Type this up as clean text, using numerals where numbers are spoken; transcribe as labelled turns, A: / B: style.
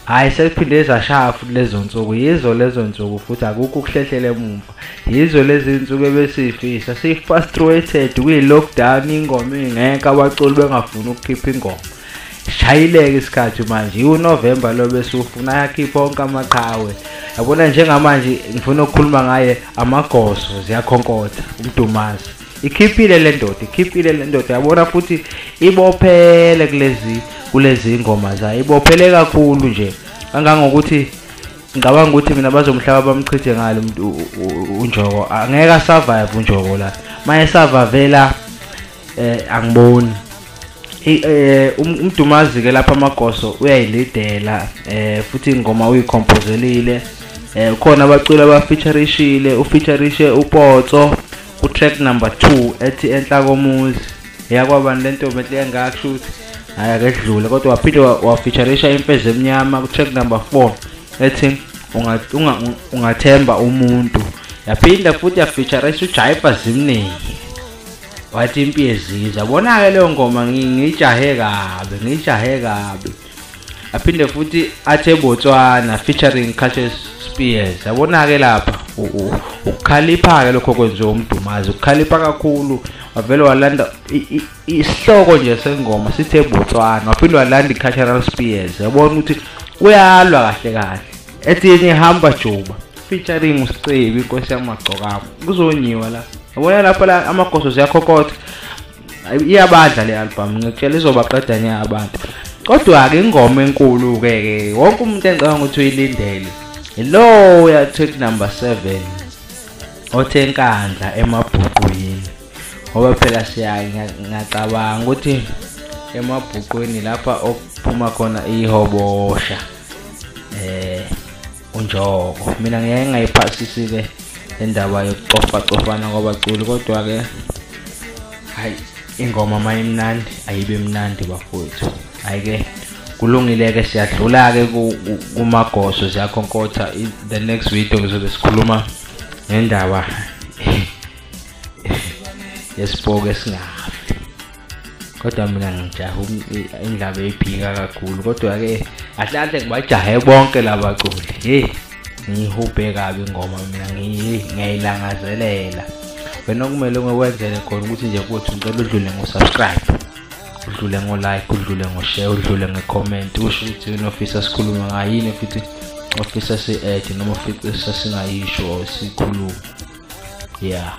A: hayi sekuphinde zashaya futhi lezo nsuku, yizo lezo nsuku futhi akukho ukuhlehlela emumva, yizo lezi nsuku ebesifisa si-frustrated kwi-lockdown, ingoma ingeke abaculi bengafuni ukukhipha ingoma. Shayileke isikhathi manje, uNovember lo besufuna yakhipha onke amaqhawe. Yabona njengamanje ngifuna ukukhuluma ngaye amagoso ziyakhonkotha uMdumazi. Ikhiphile le ndoda, yabona futhi ibophele kulezi ngoma zayo, ibophele kakhulu nje kangangokuthi ngicabanga ukuthi mina bazomhlaba bamchithe ngalo uNjoko, angeke asurvive uNjoko la. Maye survivela angiboni. uMdumazi ke lapha amagoso uyayilidela futhi ingoma uyikompozelile. Ukhona abaculi abafeaturishile, ufeaturishe uPotso ku track number 2 ethi enhla komuzi. Yakwabani lento behle engakusho ukuthi ayakedlule, kodwa waphinde wafeaturisha imfezi emnyama ku track number 4 ethi ungathemba umuntu. Yaphinda futhi yafeaturisha uJaipa Zimney wathi impi eziza. Bona ke leyo ngoma ngijahe kabi. Aphinde futhi athe Botswana featuring Cassius Spears. Yabona ke lapha ukukhalipha ke lokho kwenziwa uMdumazi, ukukhalipha kakhulu. Wavele walanda isihloko nje sengoma sithe Botswana, waphinde walanda iCultural Spears. Yabona ukuthi uyalwa kahle ethi yenye hamba Juba featuring uSicebi inkosi yamagcokama. Kuzonyiwa la. Yabona lapha la amagoso ziyakhokotha. Iyabadla le album, ngikutshela izobaqeda nya abantu. Kodwa ke ingoma enkulu ke wonke umuntu engicabanga ukuthi uyilindele lo ya track number 7 othe Nkandla emabhuqweni. Ngoba phela ngiyacabanga ukuthi emabhuqweni lapha okuphuma khona ihobosha uNjoko. Mina ngiyeke ngayiphasisi ke indaba yokucofa kwabaculi, kodwa ke hayi ingoma mayimnandi ayibe mnandi bafowethu. Hayi ke kulungile ke siyadlula ke kumagoso ziyakhonkotha. The next video ngizobe sikhuluma ngendaba yesipoke singafi, kodwa mina ngijaha indaba eyiphika kakhulu. Kodwa ke ahlahle ngibajahe bonke labaculi. Ngihubhe kabi ingoma mina ngiyayilangazelela. Wena kumele ngokwenzele khona ukuthi nje kuthi ngicela udlule ngo-subscribe, udlule ngo-like, udlule ngo-share, udlule nge-comment. Usho ukuthi unofisa sikhuluma ngayini futhi ofisa si-add noma ofisa singayisho sikhuluma. Yeah.